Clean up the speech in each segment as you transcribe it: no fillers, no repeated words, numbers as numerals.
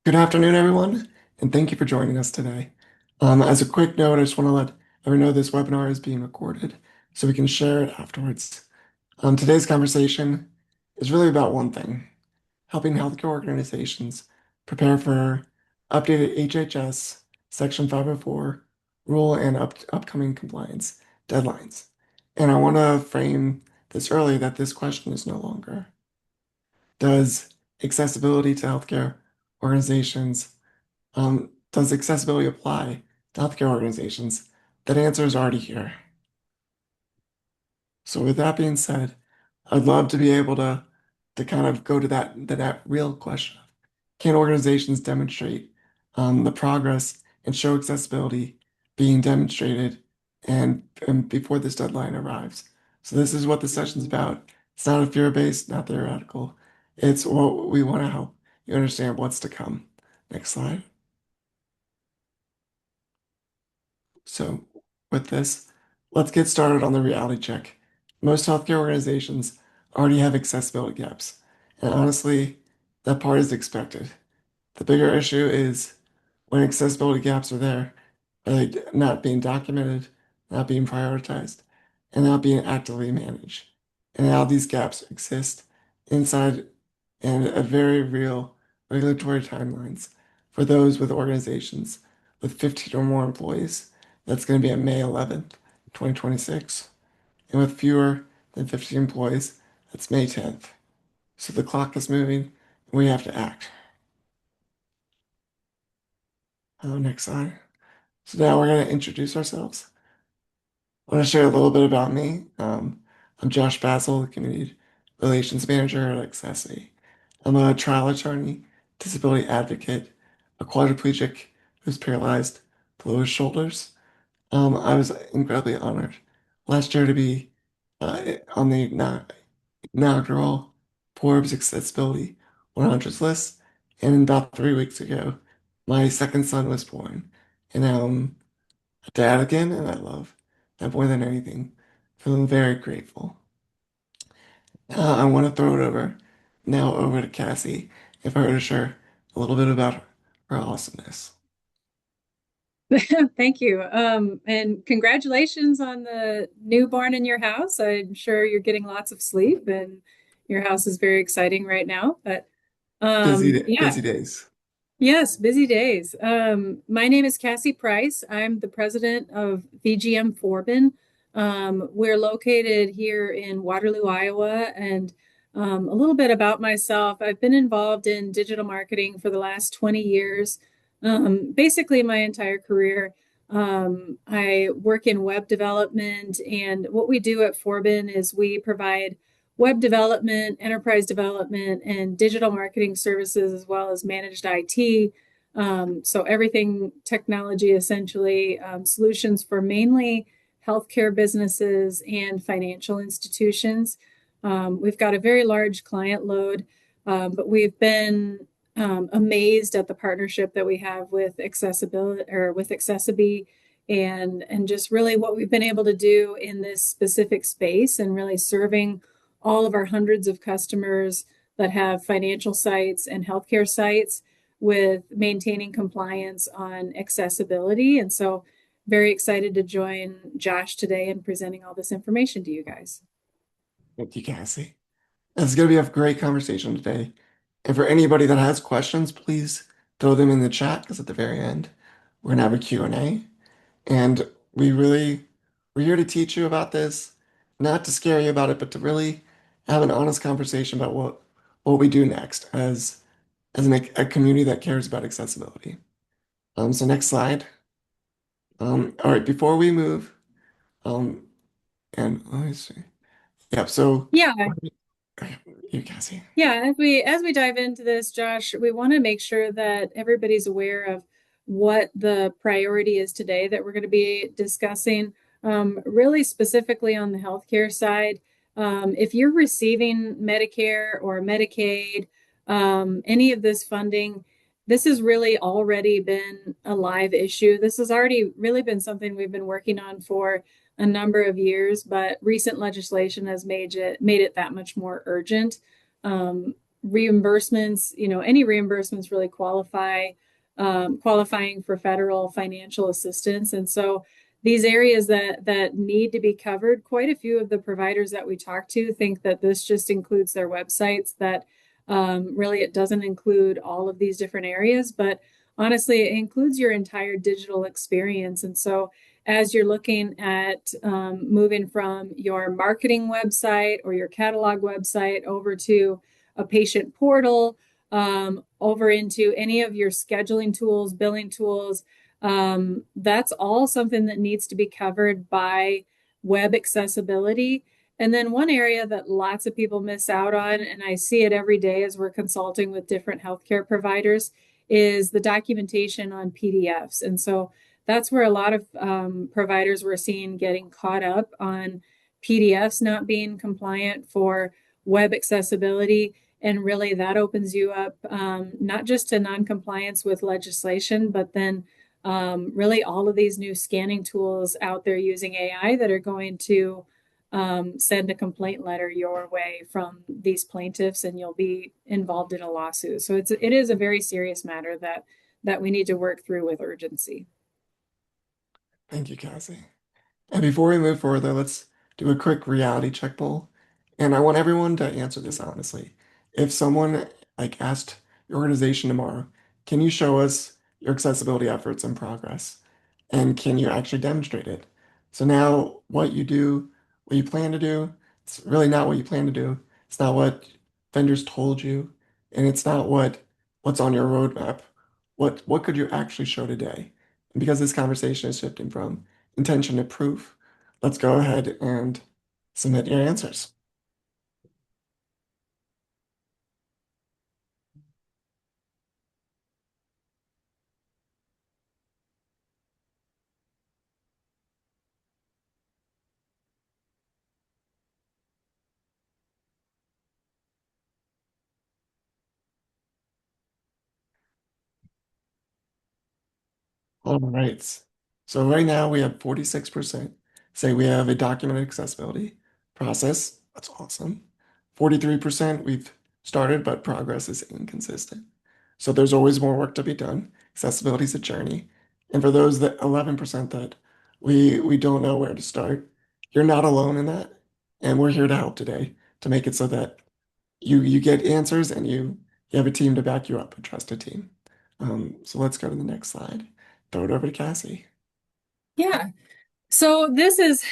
Good afternoon, everyone, and thank you for joining us today. As a quick note, I just want to let everyone know this webinar is being recorded so we can share it afterwards. Today's conversation is really about one thing, helping healthcare organizations prepare for updated HHS Section 504 rule and upcoming compliance deadlines. And I want to frame this early that this question is no longer, does accessibility to healthcare organizations does accessibility apply to healthcare organizations? That answer is already here. So with that being said, I'd love to be able to kind of go to that real question. Can organizations demonstrate the progress and show accessibility being demonstrated and before this deadline arrives? So this is what the session's about. It's not a fear-based, not theoretical. It's what we want to help you understand what's to come. Next slide. So with this, let's get started on the reality check. Most healthcare organizations already have accessibility gaps, and honestly, that part is expected. The bigger issue is when accessibility gaps are there, are they not being documented, not being prioritized, and not being actively managed? And how these gaps exist inside and a very real regulatory timelines for those with organizations with 15 or more employees. That's going to be on May 11th, 2026. And with fewer than 15 employees, that's May 10th. So the clock is moving, and we have to act. Next slide. So now we're going to introduce ourselves. I want to share a little bit about me. I'm Josh Basile, the Community Relations Manager at Cassi. I'm a trial attorney, disability advocate, a quadriplegic who's paralyzed below his shoulders. I was incredibly honored last year to be on the inaugural Forbes Accessibility 100 list, and about 3 weeks ago, my second son was born, and now I'm a dad again, and I love that more than anything. Feeling very grateful. I want to throw it over to Cassie if I were to share a little bit about her awesomeness. Thank you. And congratulations on the newborn in your house. I'm sure you're getting lots of sleep and your house is very exciting right now. But yeah, Busy days. yes, busy days. My name is Cassie Price. I'm the president of VGM Forbin. We're located here in Waterloo, Iowa, and a little bit about myself. I've been involved in digital marketing for the last 20 years, basically my entire career. I work in web development, and what we do at Forbin is we provide web development, enterprise development, and digital marketing services, as well as managed IT. So everything technology, essentially, solutions for mainly healthcare businesses and financial institutions. We've got a very large client load, but we've been amazed at the partnership that we have with accessibility or with Accessibility and just really what we've been able to do in this specific space and really serving all of our hundreds of customers that have financial sites and healthcare sites with maintaining compliance on accessibility. And so, very excited to join Josh today and presenting all this information to you guys. Thank you, Cassie. It's going to be a great conversation today. And for anybody that has questions, please throw them in the chat because at the very end, we're going to have a Q&A. And we're here to teach you about this, not to scare you about it, but to really have an honest conversation about what we do next a community that cares about accessibility. So next slide. All right, before we move, um, and let me see. Yeah, so Yeah, you, Cassie. Yeah, as we dive into this, Josh, we want to make sure that everybody's aware of what the priority is today that we're going to be discussing, really specifically on the healthcare side. If you're receiving Medicare or Medicaid, any of this funding, this has really already been a live issue. This has already really been something we've been working on for a number of years, but recent legislation has made it that much more urgent. reimbursements, any reimbursements really qualifying for federal financial assistance. And so these areas that need to be covered, quite a few of the providers that we talk to think that this just includes their websites, that really it doesn't include all of these different areas, but honestly, it includes your entire digital experience. And so as you're looking at moving from your marketing website or your catalog website over to a patient portal, over into any of your scheduling tools, billing tools, that's all something that needs to be covered by web accessibility. And then one area that lots of people miss out on, and I see it every day as we're consulting with different healthcare providers, is the documentation on PDFs. And so that's where a lot of providers we're seeing getting caught up on PDFs not being compliant for web accessibility. And really, that opens you up not just to non-compliance with legislation, but then really all of these new scanning tools out there using AI that are going to send a complaint letter your way from these plaintiffs, and you'll be involved in a lawsuit. So it is a very serious matter that we need to work through with urgency. Thank you, Cassie. And before we move further, let's do a quick reality check poll. And I want everyone to answer this honestly. If someone asked your organization tomorrow, can you show us your accessibility efforts and progress? And can you actually demonstrate it? So now what you do, what you plan to do, it's really not what you plan to do. It's not what vendors told you, and it's not what's on your roadmap. What could you actually show today? And because this conversation is shifting from intention to proof, let's go ahead and submit your answers. All right. So right now we have 46% say we have a documented accessibility process. That's awesome. 43% we've started, but progress is inconsistent. So there's always more work to be done. Accessibility is a journey. And for those that 11% that we don't know where to start, you're not alone in that. And we're here to help today to make it so that you get answers and you have a team to back you up, a trusted team. So let's go to the next slide. Throw it over to Cassie. Yeah. So this is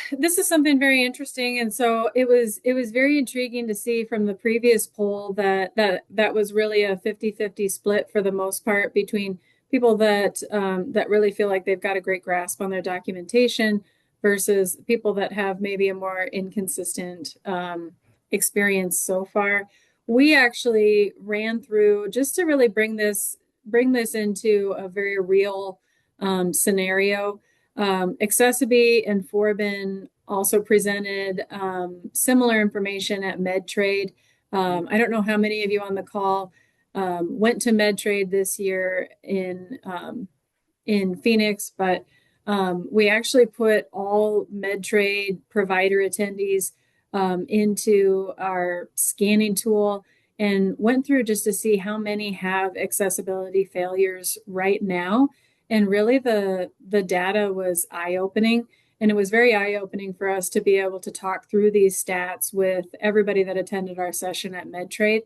something very interesting, and so it was very intriguing to see from the previous poll that was really a 50-50 split for the most part between people that really feel like they've got a great grasp on their documentation versus people that have maybe a more inconsistent experience so far. We actually ran through just to really bring this into a very real scenario. Accessibility and Forbin also presented similar information at MedTrade. I don't know how many of you on the call went to MedTrade this year in Phoenix, but we actually put all MedTrade provider attendees into our scanning tool and went through just to see how many have accessibility failures right now. And really the data was eye-opening. And it was very eye-opening for us to be able to talk through these stats with everybody that attended our session at MedTrade.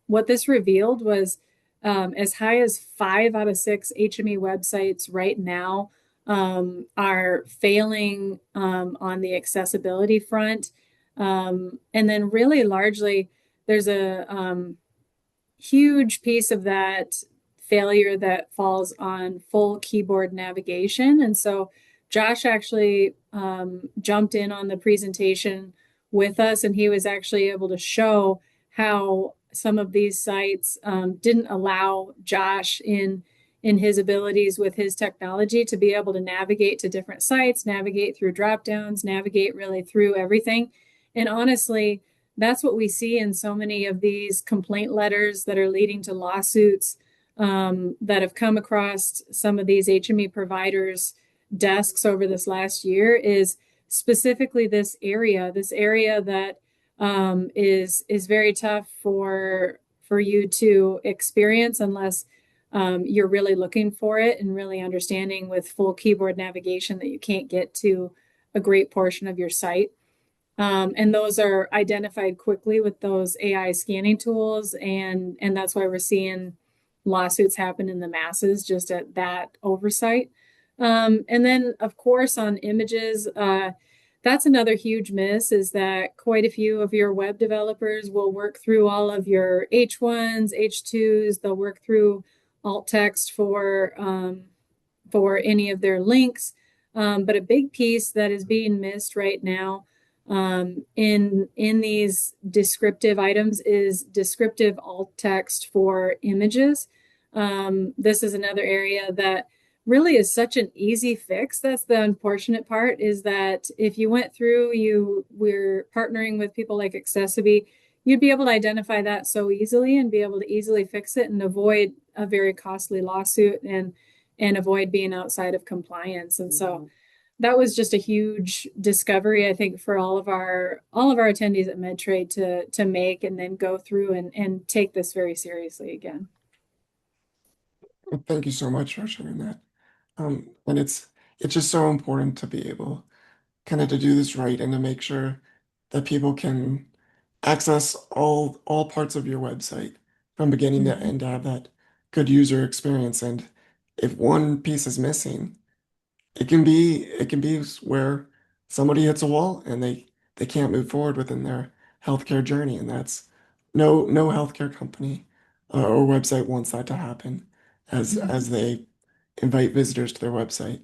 What this revealed was as high as 5 out of 6 HME websites right now are failing on the accessibility front. And then really largely, there's a huge piece of that failure that falls on full keyboard navigation. And so Josh actually jumped in on the presentation with us, and he was actually able to show how some of these sites didn't allow Josh in his abilities with his technology to be able to navigate to different sites, navigate through drop downs, navigate really through everything. And honestly, that's what we see in so many of these complaint letters that are leading to lawsuits that have come across some of these HME providers' desks over this last year is specifically this area that is very tough for you to experience unless you're really looking for it and really understanding with full keyboard navigation that you can't get to a great portion of your site. And those are identified quickly with those AI scanning tools, and that's why we're seeing lawsuits happen in the masses just at that oversight. And then, of course, on images, that's another huge miss is that quite a few of your web developers will work through all of your H1s, H2s. They'll work through alt text for any of their links. But a big piece that is being missed right now in these descriptive items is descriptive alt text for images. This is another area that really is such an easy fix. That's the unfortunate part is that if you went through, we're partnering with people like Accessibility, you'd be able to identify that so easily and be able to easily fix it and avoid a very costly lawsuit and avoid being outside of compliance. And so that was just a huge discovery, I think, for all of our attendees at MedTrade to make and then go through and take this very seriously again. Well, thank you so much for sharing that. And it's just so important to be able kind of to do this right and to make sure that people can access all parts of your website from beginning to Mhm. end to have that good user experience. And if one piece is missing, it can be where somebody hits a wall and they can't move forward within their healthcare journey, and that's no healthcare company or website wants that to happen as Mhm. they invite visitors to their website.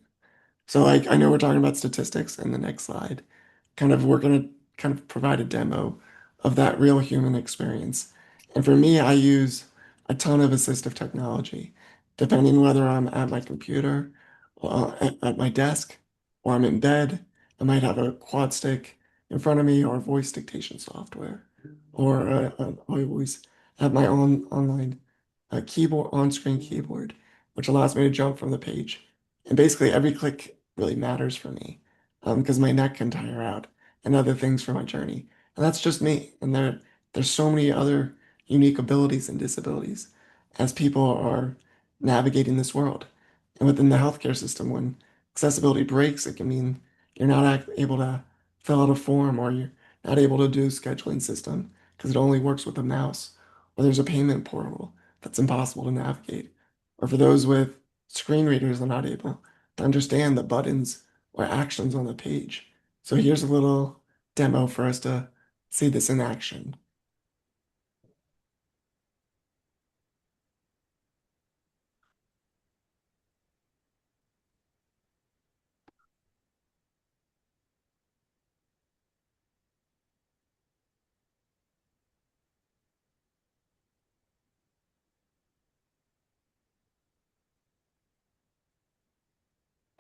So I know we're talking about statistics in the next slide. We're gonna kind of provide a demo of that real human experience. And for me, I use a ton of assistive technology, depending whether I'm at my computer, at my desk, or I'm in bed. I might have a quad stick in front of me or voice dictation software, or I always have my online keyboard, on-screen keyboard, which allows me to jump from the page. And basically, every click really matters for me because my neck can tire out and other things for my journey. And that's just me. And there's so many other unique abilities and disabilities as people are navigating this world. And within the healthcare system, when accessibility breaks, it can mean you're not able to fill out a form or you're not able to do a scheduling system because it only works with a mouse, or there's a payment portal that's impossible to navigate. Or for those with screen readers, they're not able to understand the buttons or actions on the page. So here's a little demo for us to see this in action.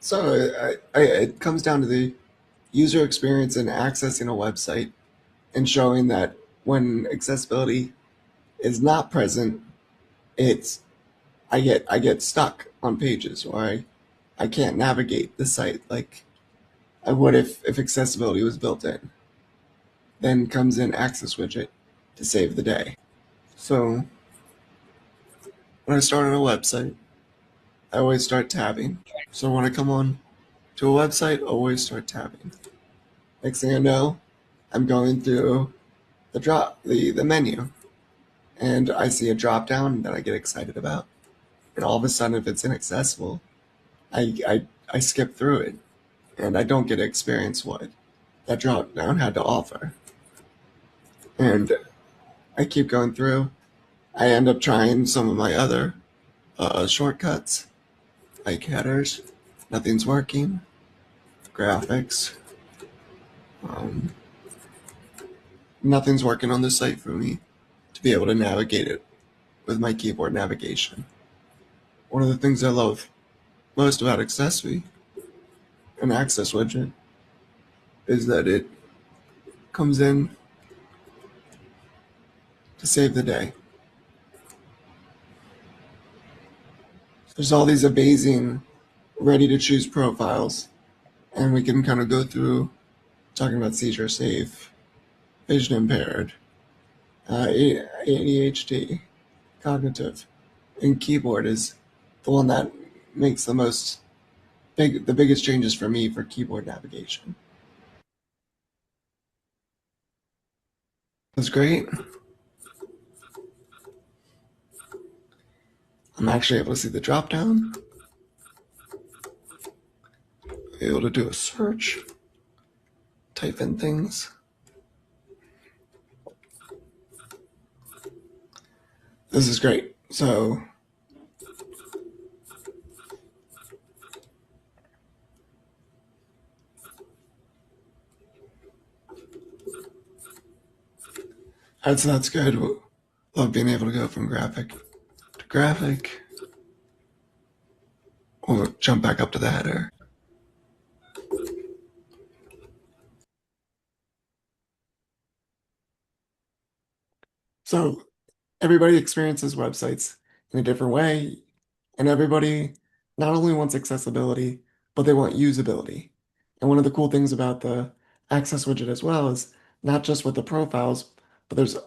So it comes down to the user experience and accessing a website and showing that when accessibility is not present, it's I get stuck on pages or I can't navigate the site like I would if accessibility was built in. Then comes in access widget to save the day. So when I start on a website, I always start tabbing. So when I come on to a website, always start tabbing. Next thing I know, I'm going through the menu and I see a drop down that I get excited about. And all of a sudden if it's inaccessible, I skip through it and I don't get to experience what that drop down had to offer. And I keep going through. I end up trying some of my other shortcuts like headers. Nothing's working. Graphics. Um, Nothing's working on the site for me to be able to navigate it with my keyboard navigation. One of the things I love most about Accessory and Access Widget is that it comes in to save the day. There's all these amazing ready to choose profiles, and we can kind of go through talking about seizure safe, vision impaired, ADHD, cognitive, and keyboard is the one that makes the biggest changes for me for keyboard navigation. That's great. I'm actually able to see the drop down, able to do a search, type in things. This is great. So that's good. Love being able to go from graphic to graphic. We'll jump back up to the header. So everybody experiences websites in a different way, and everybody not only wants accessibility, but they want usability. And one of the cool things about the Access widget as well is not just with the profiles, but there's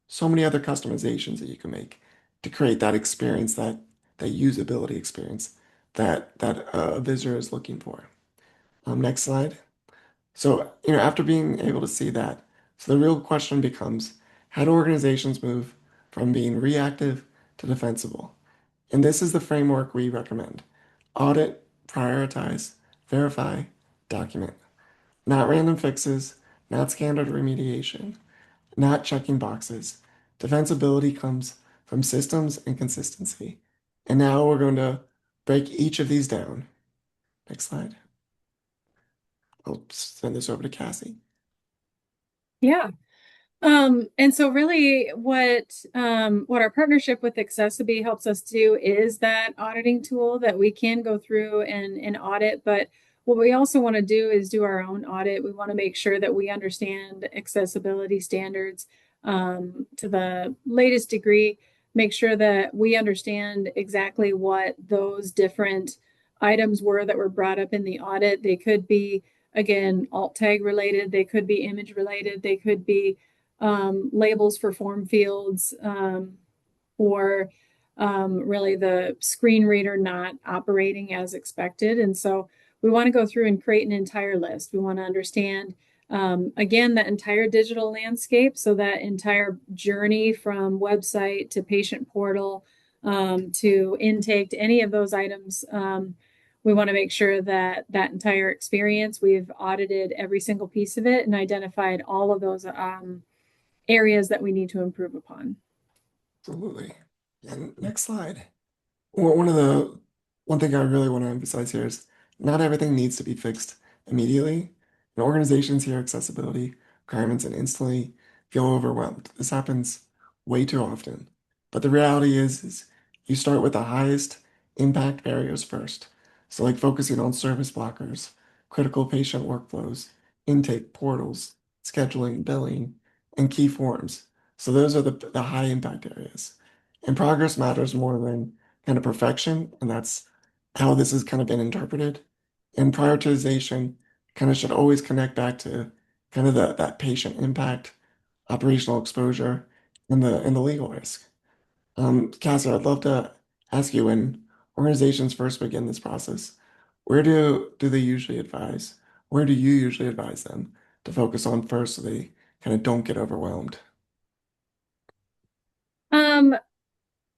so many other customizations that you can make to create that experience, that usability experience that a visitor is looking for. Next slide. So, after being able to see that, so the real question becomes, how do organizations move from being reactive to defensible? And this is the framework we recommend. Audit, prioritize, verify, document. Not random fixes, not standard remediation, not checking boxes. Defensibility comes from systems and consistency. And now we're going to break each of these down. Next slide. I'll send this over to Cassie. Yeah. And so really what our partnership with Accessibility helps us do is that auditing tool that we can go through and audit. But what we also want to do is do our own audit. We want to make sure that we understand accessibility standards to the latest degree, make sure that we understand exactly what those different items were that were brought up in the audit. They could be, again, alt tag related, they could be image related, they could be labels for form fields, or really the screen reader not operating as expected. And so we want to go through and create an entire list. We want to understand, again, that entire digital landscape. So that entire journey from website to patient portal, to intake to any of those items. We want to make sure that that entire experience, we've audited every single piece of it and identified all of those areas that we need to improve upon. Absolutely. And next slide. One thing I really want to emphasize here is not everything needs to be fixed immediately. And organizations hear accessibility requirements and instantly feel overwhelmed. This happens way too often. But the reality is you start with the highest impact barriers first. So like focusing on service blockers, critical patient workflows, intake portals, scheduling, billing, and key forms. So those are the high impact areas. And progress matters more than kind of perfection, and that's how this has kind of been interpreted. And prioritization kind of should always connect back to kind of that patient impact, operational exposure, and the legal risk. Cassie, I'd love to ask you, when organizations first begin this process, where do they usually advise? Where do you usually advise them to focus on first so they kind of don't get overwhelmed? Um,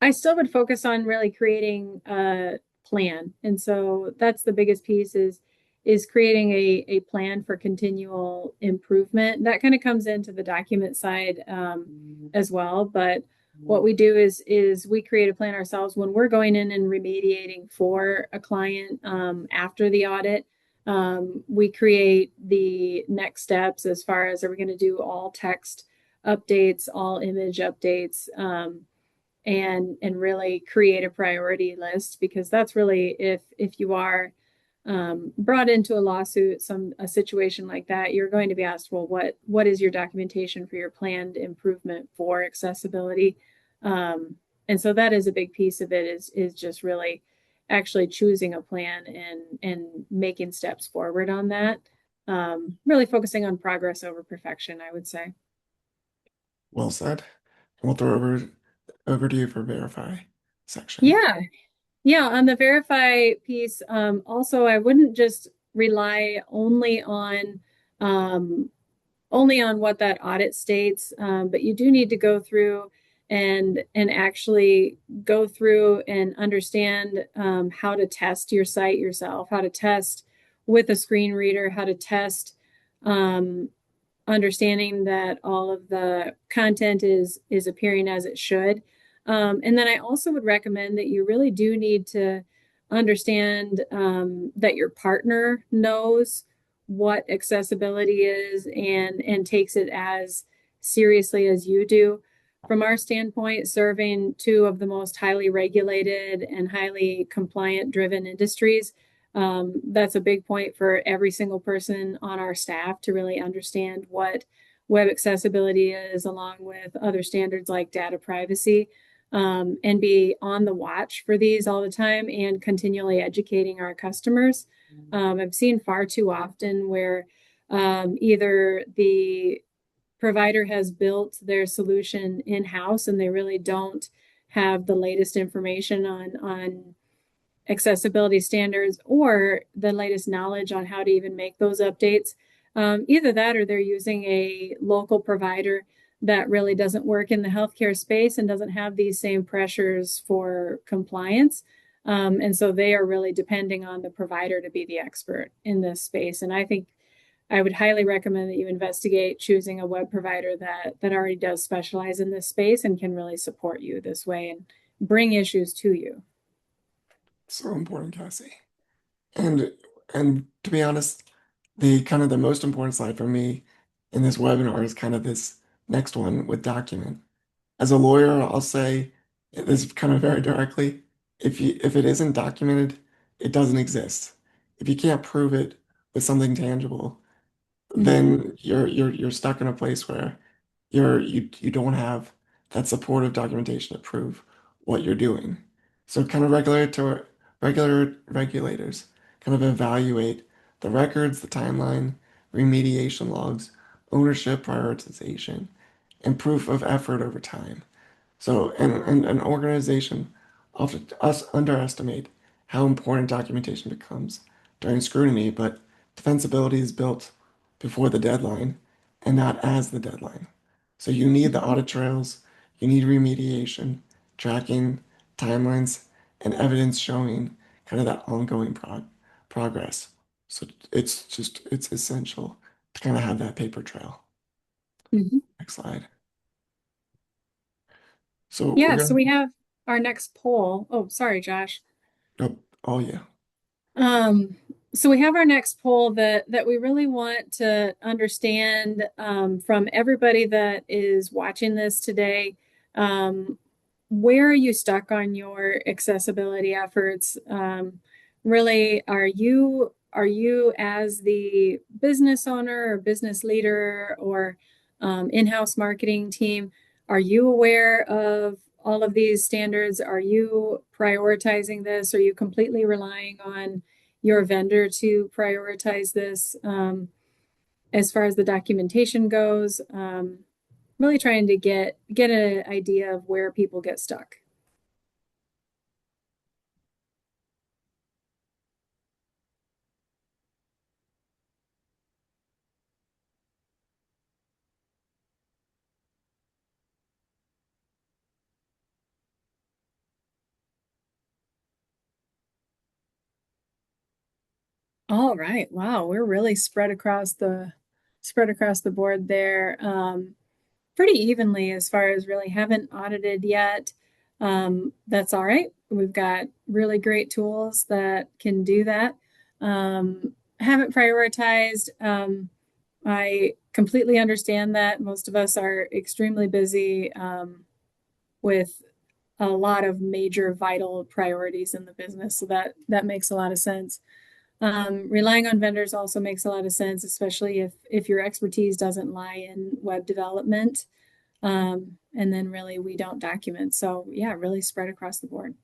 I still would focus on really creating a plan. And so that's the biggest piece is creating a plan for continual improvement. That kind of comes into the document side as well. But what we do is we create a plan ourselves when we're going in and remediating for a client after the audit. We create the next steps as far as, are we going to do all text updates, all image updates, and really create a priority list, because that's really, if you are brought into a lawsuit, a situation like that, you're going to be asked, well, what is your documentation for your planned improvement for accessibility? And so that is a big piece of it, is just really actually choosing a plan and making steps forward on that. really focusing on progress over perfection, I would say. Well said. We'll throw over to you for verify section. Yeah, yeah. On the verify piece, also, I wouldn't just rely um, only on what that audit states, but you do need to go through and actually go through and understand how to test your site yourself, how to test with a screen reader, how to test um, understanding that all of the content is appearing as it should. And then I also would recommend that you really do need to understand that your partner knows what accessibility is and takes it as seriously as you do. From our standpoint, serving two of the most highly regulated and highly compliant driven industries, that's a big point for every single person on our staff to really understand what web accessibility is, along with other standards like data privacy, and be on the watch for these all the time and continually educating our customers. I've seen far too often where either the provider has built their solution in-house and they really don't have the latest information on accessibility standards or the latest knowledge on how to even make those updates. Either that or they're using a local provider that really doesn't work in the healthcare space and doesn't have these same pressures for compliance. And so they are really depending on the provider to be the expert in this space. And I think I would highly recommend that you investigate choosing a web provider that already does specialize in this space and can really support you this way and bring issues to you. So important, Cassie. And and to be honest, the kind of the most important slide for me in this webinar is kind of this next one with document. As a lawyer, I'll say this kind of very directly. If it isn't documented, it doesn't exist. If you can't prove it with something tangible, Mm-hmm. then you're stuck in a place where you don't have that supportive documentation to prove what you're doing. So kind of regulators kind of evaluate the records, the timeline, remediation logs, ownership prioritization, and proof of effort over time. So, and an organization often us underestimate how important documentation becomes during scrutiny, but defensibility is built before the deadline and not as the deadline. So you need the Mm-hmm. audit trails, you need remediation, tracking, timelines, and evidence showing kind of that ongoing progress. So it's essential to kind of have that paper trail. Mm-hmm. Next slide. So we're Yeah, so gonna, we have our next poll. Oh, sorry, Josh. oh, oh yeah. Um, so we have our next poll that we really want to understand from everybody that is watching this today. Um, where are you stuck on your accessibility efforts? Really, are you as the business owner or business leader or in-house marketing team, are you aware of all of these standards? Are you prioritizing this? Are you completely relying on your vendor to prioritize this as far as the documentation goes? Really trying to get an idea of where people get stuck. All right. Wow, we're really spread across the board there. Pretty evenly as far as really haven't audited yet. That's all right. We've got really great tools that can do that. Haven't prioritized. I completely understand that most of us are extremely busy with a lot of major vital priorities in the business, so that makes a lot of sense. Relying on vendors also makes a lot of sense, especially if your expertise doesn't lie in web development. And then really we don't document. So yeah, really spread across the board.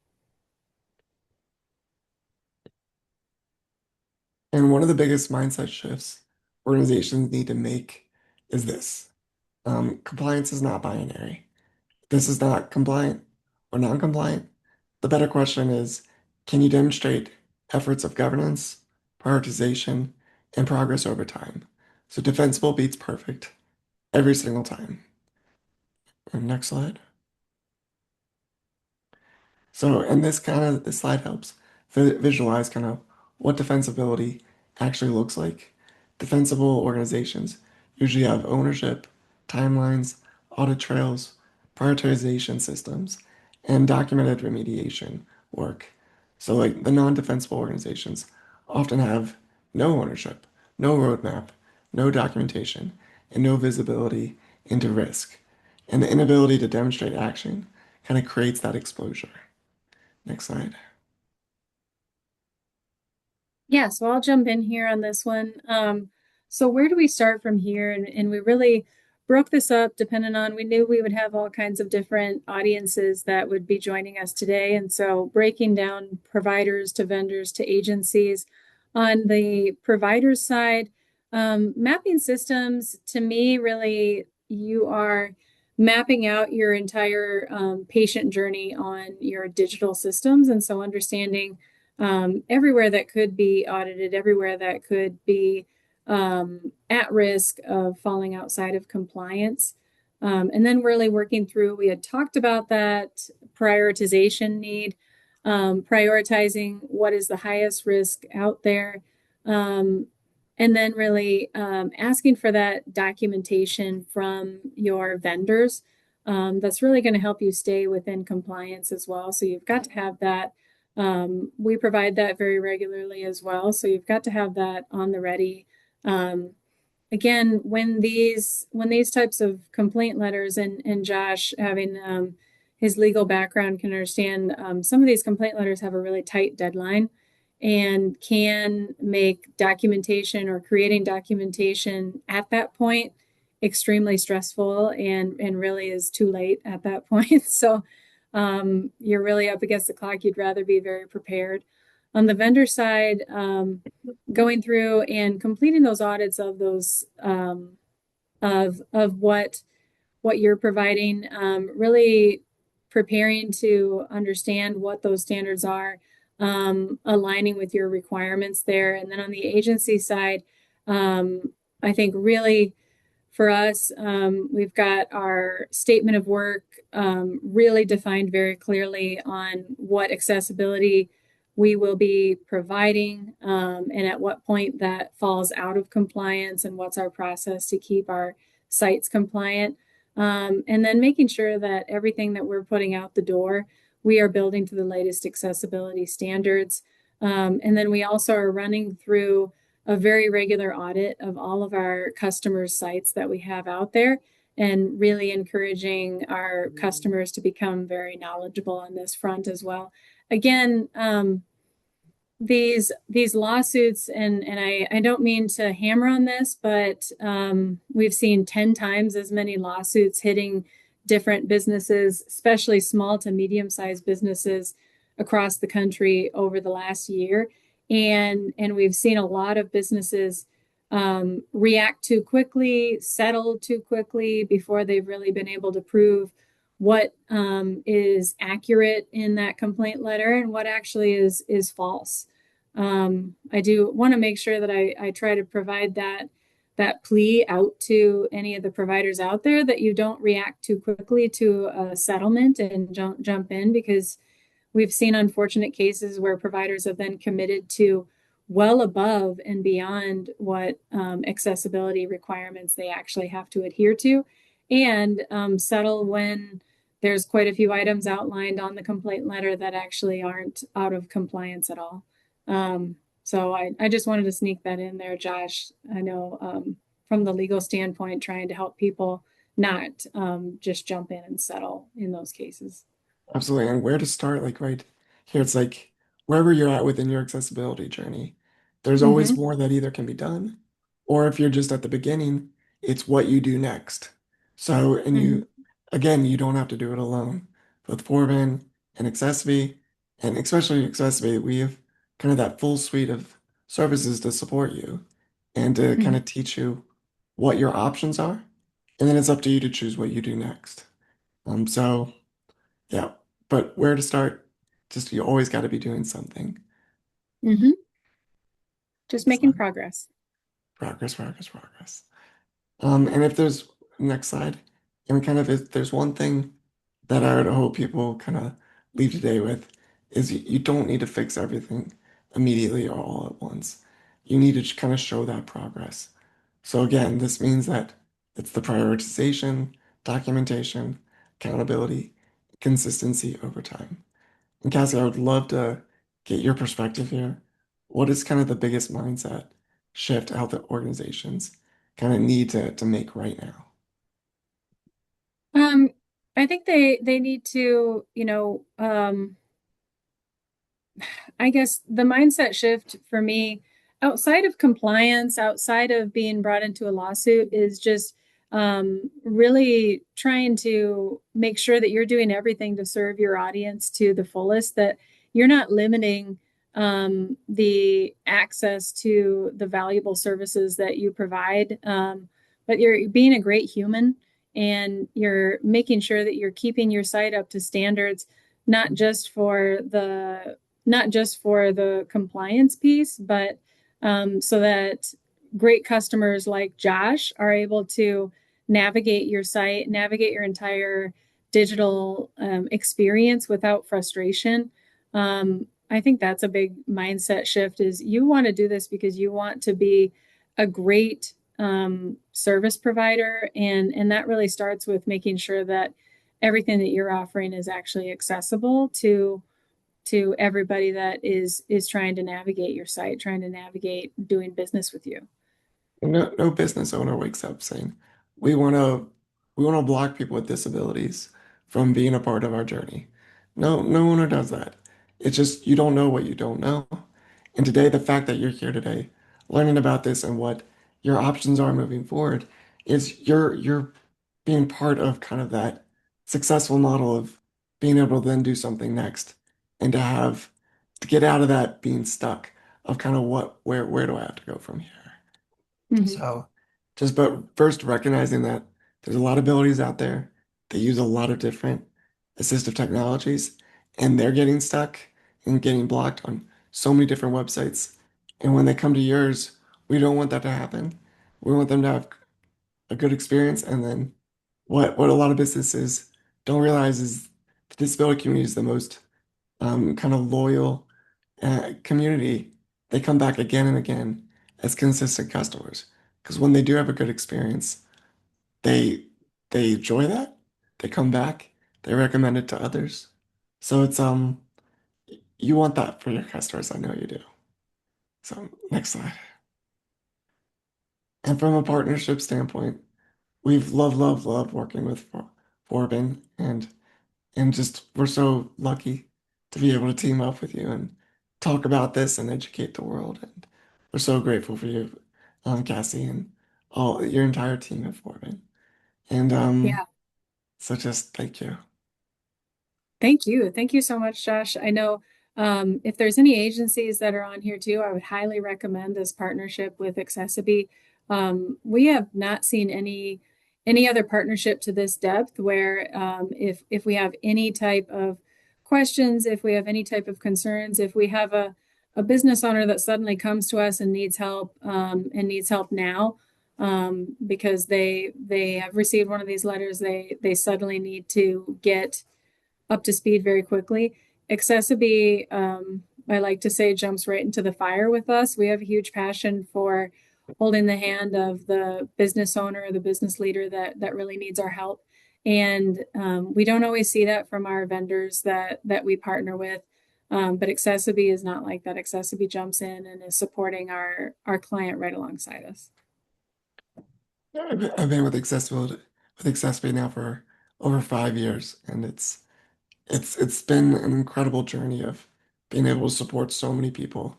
And one of the biggest mindset shifts organizations need to make is this. Compliance is not binary. This is not compliant or non-compliant. The better question is, can you demonstrate efforts of governance, prioritization, and progress over time? So defensible beats perfect every single time. And next slide. So, and this slide helps visualize kind of what defensibility actually looks like. Defensible organizations usually have ownership, timelines, audit trails, prioritization systems, and documented remediation work. So, like the non-defensible organizations often have no ownership, no roadmap, no documentation, and no visibility into risk. And the inability to demonstrate action kind of creates that exposure. Next slide. Yeah, so I'll jump in here on this one. So where do we start from here? And we really broke this up depending on, we knew we would have all kinds of different audiences that would be joining us today. And so breaking down providers to vendors to agencies. On the provider side, mapping systems, to me, really, you are mapping out your entire patient journey on your digital systems. And so understanding everywhere that could be audited, everywhere that could be at risk of falling outside of compliance. And then really working through, we had talked about that prioritization need, prioritizing what is the highest risk out there. Um, and then really asking for that documentation from your vendors. That's really going to help you stay within compliance as well. So you've got to have that. We provide that very regularly as well. So you've got to have that on the ready. Um, Again, when these types of complaint letters, and Josh having his legal background can understand, some of these complaint letters have a really tight deadline and can make documentation or creating documentation at that point extremely stressful, and really is too late at that point. So you're really up against the clock. You'd rather be very prepared. On the vendor side, going through and completing those audits of those of what you're providing, really preparing to understand what those standards are, aligning with your requirements there. And then on the agency side, I think really for us, we've got our statement of work really defined very clearly on what accessibility we will be providing, and at what point that falls out of compliance, and what's our process to keep our sites compliant. And then making sure that everything that we're putting out the door, we are building to the latest accessibility standards. And then we also are running through a very regular audit of all of our customers' sites that we have out there, and really encouraging our customers to become very knowledgeable on this front as well. Again, these lawsuits, and I don't mean to hammer on this, but we've seen 10 times as many lawsuits hitting different businesses, especially small to medium-sized businesses across the country over the last year. And we've seen a lot of businesses react too quickly, settle too quickly before they've really been able to prove what is accurate in that complaint letter and what actually is false. I do want to make sure that I try to provide that plea out to any of the providers out there, that you don't react too quickly to a settlement and jump in, because we've seen unfortunate cases where providers have then committed to well above and beyond what accessibility requirements they actually have to adhere to, and settle when there's quite a few items outlined on the complaint letter that actually aren't out of compliance at all. So I just wanted to sneak that in there, Josh. I know from the legal standpoint, trying to help people not just jump in and settle in those cases. Absolutely. And where to start, like right here, it's like wherever you're at within your accessibility journey, there's always Mm-hmm. more that either can be done, or if you're just at the beginning, it's what you do next. So, and Mm-hmm. again, you don't have to do it alone. Both Forbin and Accessibility, and especially Accessibility, we have kind of that full suite of services to support you. and to kind Mhm. of teach you what your options are. And then it's up to you to choose what you do next. So yeah, but where to start? Just you always got to be doing something. Mhm. Just making Excellent. progress. Progress, progress, progress. And if there's next slide, and kind of if there's one thing that I would hope people kind of leave today with is you don't need to fix everything immediately or all at once. You need to kind of show that progress. So again, this means that it's the prioritization, documentation, accountability, consistency over time. And Cassie, I would love to get your perspective here. What is kind of the biggest mindset shift out that organizations kind of need to make right now? Um, I think they need to, I guess the mindset shift for me, outside of compliance, outside of being brought into a lawsuit, is just really trying to make sure that you're doing everything to serve your audience to the fullest, that you're not limiting the access to the valuable services that you provide, but you're being a great human and you're making sure that you're keeping your site up to standards, not just for the not just for the compliance piece, but so that great customers like Josh are able to navigate your site, navigate your entire digital experience without frustration. I think that's a big mindset shift is you want to do this because you want to be a great service provider. And that really starts with making sure that everything that you're offering is actually accessible to everybody that is trying to navigate your site, trying to navigate doing business with you. No business owner wakes up saying, we want to we want to block people with disabilities from being a part of our journey. No owner does that. It's just you don't know what you don't know. And today, the fact that you're here today, learning about this and what your options are moving forward, is you're being part of kind of that successful model of being able to then do something next and to get out of that being stuck of kind of where do I have to go from here? Mm-hmm. So just but first recognizing that there's a lot of abilities out there. They use a lot of different assistive technologies and they're getting stuck and getting blocked on so many different websites. And when they come to yours, we don't want that to happen. We want them to have a good experience. And then what a lot of businesses don't realize is the disability community is the most kind of loyal community. They come back again and again as consistent customers because when they do have a good experience, they they enjoy that. They come back. They recommend it to others. So it's you want that for your customers. I know you do. So next slide. And from a partnership standpoint, we've loved working with Forbin and just we're so lucky to be able to team up with you and talk about this and educate the world. And we're so grateful for you, Cassie, and all your entire team at Forbin. And Yeah. so just thank you. Thank you. Thank you so much, Josh. I know if there's any agencies that are on here too, I would highly recommend this partnership with Accessibility. We have not seen any other partnership to this depth where if we have any type of questions, if we have any type of concerns, if we have a business owner that suddenly comes to us and needs help now because they have received one of these letters, they suddenly need to get up to speed very quickly. Accessibility, I like to say, jumps right into the fire with us. We have a huge passion for holding the hand of the business owner or the business leader that really needs our help. And we don't always see that from our vendors that we partner with. But Accessibility is not like that. Accessibility jumps in and is supporting our client right alongside us. I've been with accessibility now for over 5 years, and it's been an incredible journey of being able to support so many people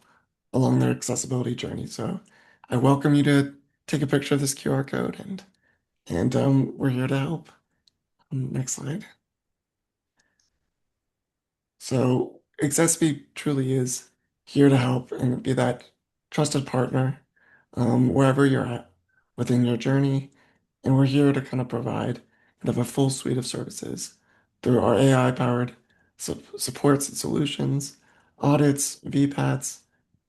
along their accessibility journey. So I welcome you to take a picture of this QR code and we're here to help. Next slide. So Accessibility truly is here to help and be that trusted partner wherever you're at within your journey. And we're here to kind of provide kind of a full suite of services through our AI-powered supports and solutions, audits, VPATs,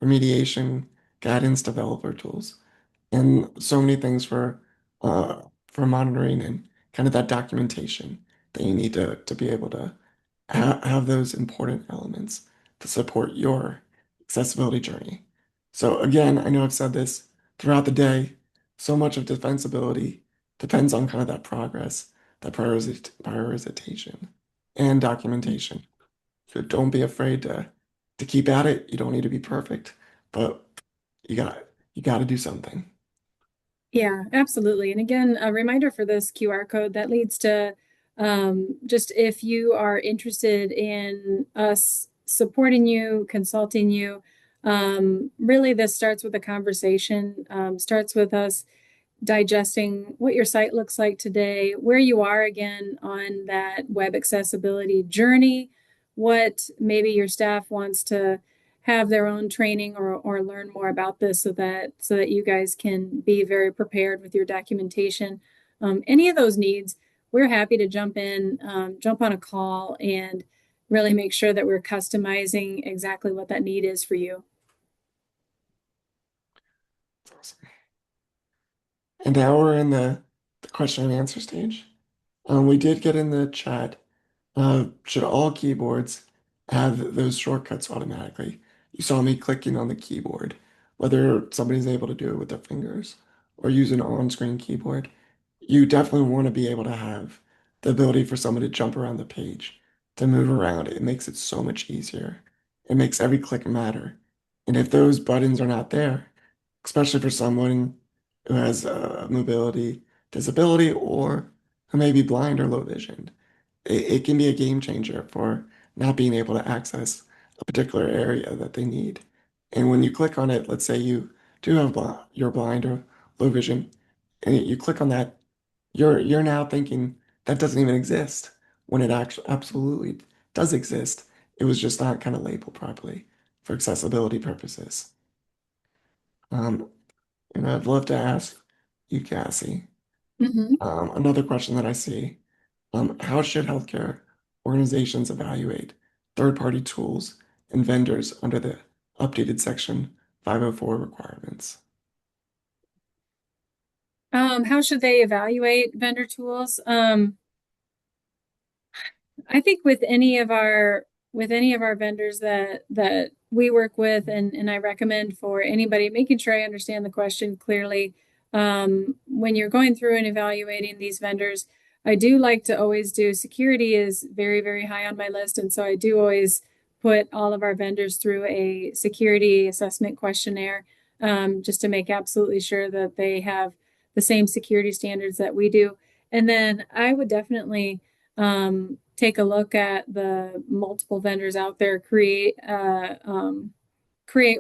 remediation, guidance, developer tools, and so many things uh, for monitoring and kind of that documentation that you need to be able to have those important elements to support your accessibility journey. So again, I know I've said this throughout the day, so much of defensibility depends on kind of that progress, that prioritization and documentation. So don't be afraid to keep at it. You don't need to be perfect, but you got you got to do something. Yeah, absolutely. And again, a reminder for this QR code that leads to just if you are interested in us supporting you, consulting you, really this starts with a conversation, starts with us digesting what your site looks like today, where you are again on that web accessibility journey, what maybe your staff wants to have their own training or learn more about this so that you guys can be very prepared with your documentation. Any of those needs, we're happy to jump in, jump on a call and really make sure that we're customizing exactly what that need is for you. And now we're in the question and answer stage. We did get in the chat. Should all keyboards have those shortcuts automatically? You saw me clicking on the keyboard, whether somebody's able to do it with their fingers or use an on-screen keyboard. You definitely want to be able to have the ability for someone to jump around the page, to move around. It makes it so much easier. It makes every click matter. And if those buttons are not there, especially for someone who has a mobility disability or who may be blind or low vision, it can be a game changer for not being able to access a particular area that they need. And when you click on it, let's say you do have you're blind or low vision, and you click on that, you're now thinking that doesn't even exist when it actually absolutely does exist. It was just not kind of labeled properly for accessibility purposes. Um, and I'd love to ask you, Cassie, Mhm. another question that I see. How should healthcare organizations evaluate third-party tools and vendors under the updated Section 504 requirements? How should they evaluate vendor tools? I think with any of our vendors that we work with and I recommend for anybody making sure I understand the question clearly. When you're going through and evaluating these vendors, I do like to always do security is very, very high on my list. And so I do always put all of our vendors through a security assessment questionnaire, just to make absolutely sure that they have the same security standards that we do. And then I would definitely take a look at the multiple vendors out there, create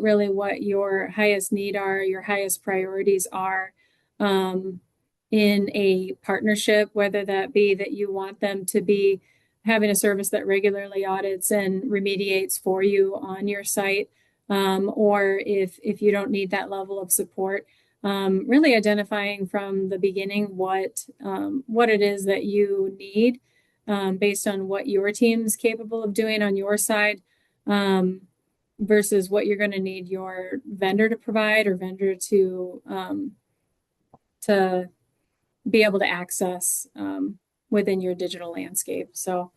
really what your highest need are, your highest priorities are, um, in a partnership, whether that be that you want them to be having a service that regularly audits and remediates for you on your site, or if you don't need that level of support. Really identifying from the beginning what it is that you need, based on what your team's capable of doing on your side, um, versus what you're going to need your vendor to provide or vendor to be able to access, within your digital landscape. So,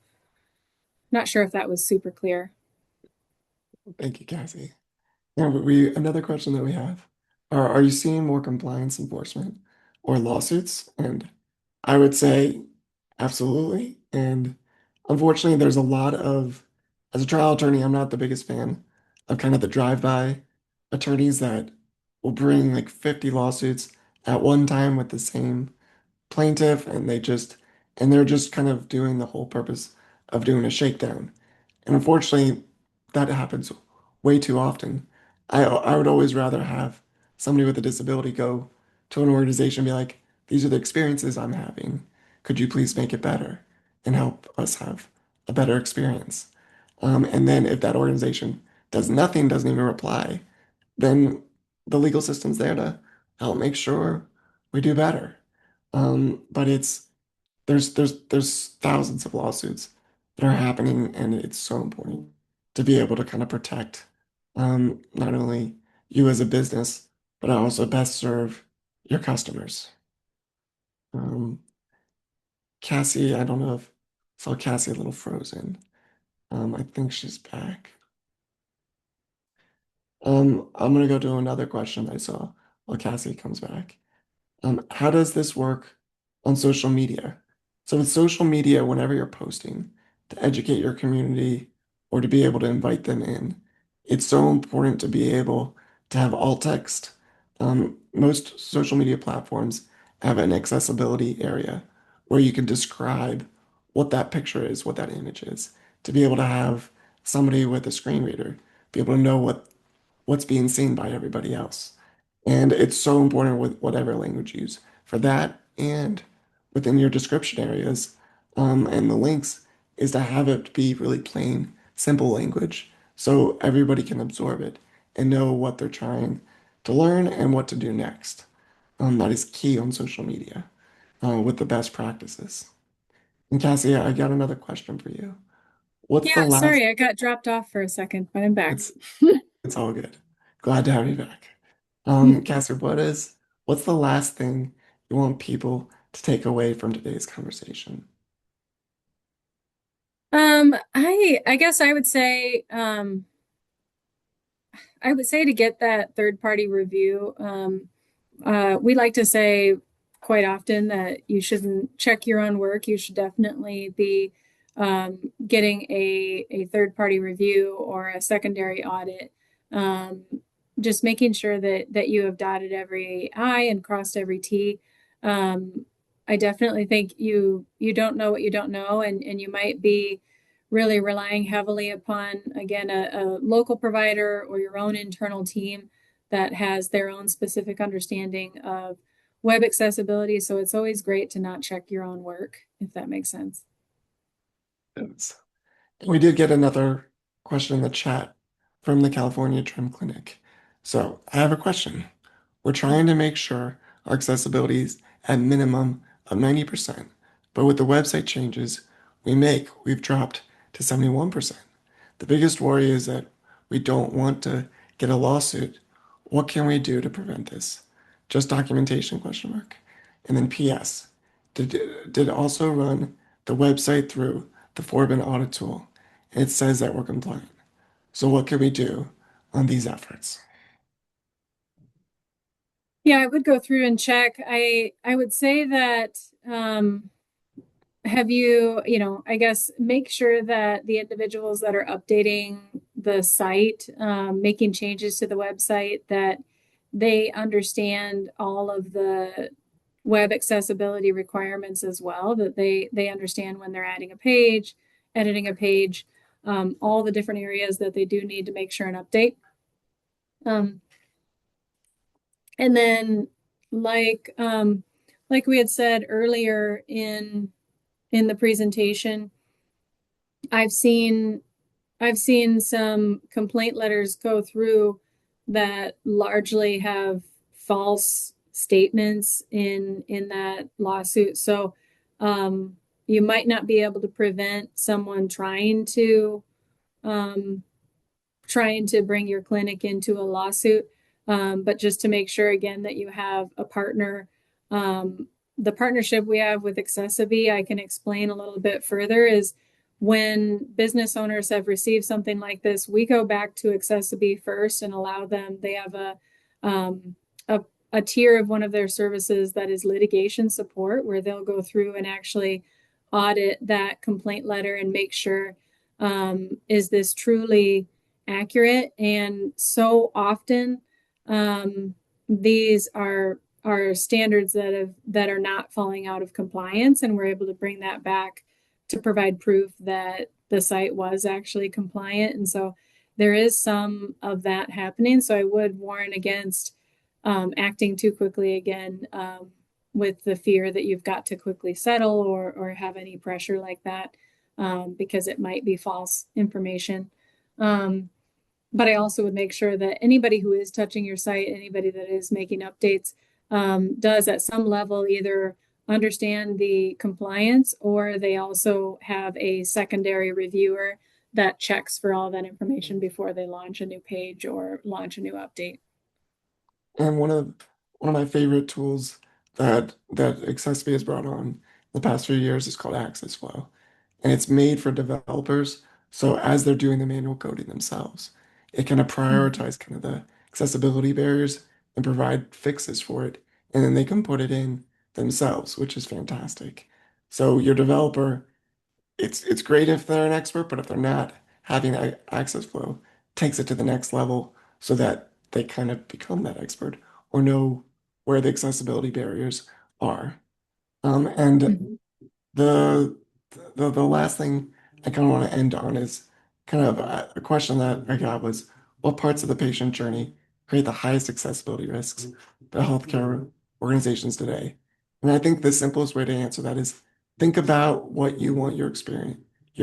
not sure if that was super clear. Thank you, Cassie. Now, another question that we have are you seeing more compliance enforcement or lawsuits? And I would say absolutely. And unfortunately, there's a lot of, as a trial attorney, I'm not the biggest fan of kind of the drive-by attorneys that will bring like 50 lawsuits at one time with the same plaintiff, and they're just kind of doing the whole purpose of doing a shakedown. And unfortunately, that happens way too often. I would always rather have somebody with a disability go to an organization and be like, these are the experiences I'm having. Could you please make it better and help us have a better experience? And then if that organization does nothing, doesn't even reply, then the legal system's there to help make sure we do better. But there's thousands of lawsuits that are happening, and it's so important to be able to kind of protect not only you as a business, but also best serve your customers. Um, Cassie, I don't know if saw Cassie a little frozen. I think she's back. I'm gonna go to another question I saw while Cassie comes back. How does this work on social media? So with social media, whenever you're posting to educate your community or to be able to invite them in, it's so important to be able to have alt text. Most social media platforms have an accessibility area where you can describe what that picture is, what that image is, to be able to have somebody with a screen reader be able to know what's being seen by everybody else. And it's so important with whatever language you use for that and within your description areas and the links is to have it be really plain, simple language so everybody can absorb it and know what they're trying to learn and what to do next. That is key on social media with the best practices. And Cassie, I got another question for you. What's the Yeah, last? sorry, I got dropped off for a second, but I'm back. It's it's all good. Glad to have you back. Cassie, what's the last thing you want people to take away from today's conversation? I guess I would say to get that third party review. We like to say quite often that you shouldn't check your own work. You should definitely be getting a third party review or a secondary audit. Um, just making sure that you have dotted every I and crossed every T. Um, I definitely think you don't know what you don't know, and you might be really relying heavily upon, again, a local provider or your own internal team that has their own specific understanding of web accessibility. So it's always great to not check your own work, if that makes sense. Yes. We did get another question in the chat from the California Trim Clinic. So I have a question. We're trying to make sure our accessibility is at minimum of 90%, but with the website changes we've dropped to 71%. The biggest worry is that we don't want to get a lawsuit. What can we do to prevent this? Just documentation, question mark. And then PS, did also run the website through the Forbin audit tool, and it says that we're compliant. So what can we do on these efforts? Yeah, I would go through and check. I would say that have I guess make sure that the individuals that are updating the site, making changes to the website, that they understand all of the web accessibility requirements as well, that they understand when they're adding a page, editing a page, all the different areas that they do need to make sure and update. Um, and then like we had said earlier in the presentation, I've seen I've seen some complaint letters go through that largely have false statements in that lawsuit. So you might not be able to prevent someone um, trying to bring your clinic into a lawsuit, but just to make sure again that you have a partner. Um, the partnership we have with Accessiby, I can explain a little bit further, is when business owners have received something like this, we go back to Accessiby first and allow them. They have um, a a tier of one of their services that is litigation support, where they'll go through and actually audit that complaint letter and make sure, is this truly accurate? And so often, these are standards that are not falling out of compliance, and we're able to bring that back to provide proof that the site was actually compliant. And so there is some of that happening. So I would warn against acting too quickly again, with the fear that you've got to quickly settle or have any pressure like that, because it might be false information. Um, but I also would make sure that anybody who is touching your site, anybody that is making updates, does at some level either understand the compliance or they also have a secondary reviewer that checks for all that information before they launch a new page or launch a new update. And one of my favorite tools that Accessibility has brought on the past few years is called Access Flow. And it's made for developers. So as they're doing the manual coding themselves, it kind of Mhm. prioritize kind of the accessibility barriers and provide fixes for it. And then they can put it in themselves, which is fantastic. So your developer, it's great if they're an expert, but if they're not, having access flow takes it to the next level so that they kind of become that expert or know where the accessibility barriers are. And Mhm. the the last thing I kind of want to end on is kind of a question that I got was what parts of the patient journey create the highest accessibility risks to healthcare organizations today? And I think the simplest way to answer that is think about what you want your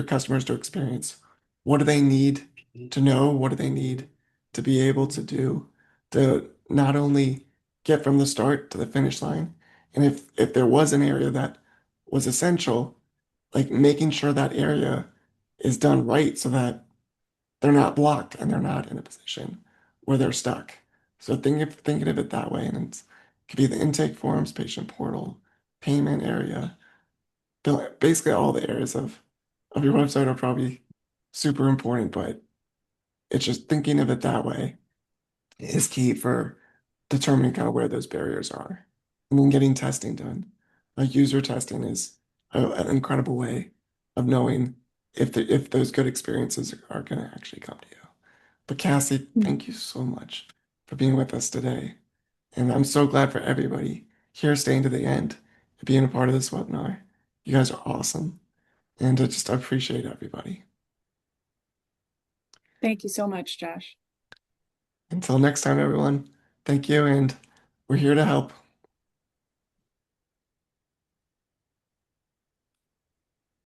customers to experience. What do they need to know? What do they need to be able to do to not only get from the start to the finish line? And if there was an area that was essential, like making sure that area is done right so that they're not blocked and they're not in a position where they're stuck. So thinking of it that way, and it could be the intake forms, patient portal, payment area, basically all the areas of your website are probably super important, but it's just thinking of it that way is key for determining kind of where those barriers are. And then getting testing done. Like user testing is an incredible way of knowing if those good experiences are going to actually come to you. But Cassie, thank you so much for being with us today. And I'm so glad for everybody here staying to the end and being a part of this webinar. You guys are awesome. And I just appreciate everybody. Thank you so much, Josh. Until next time, everyone, thank you. And we're here to help.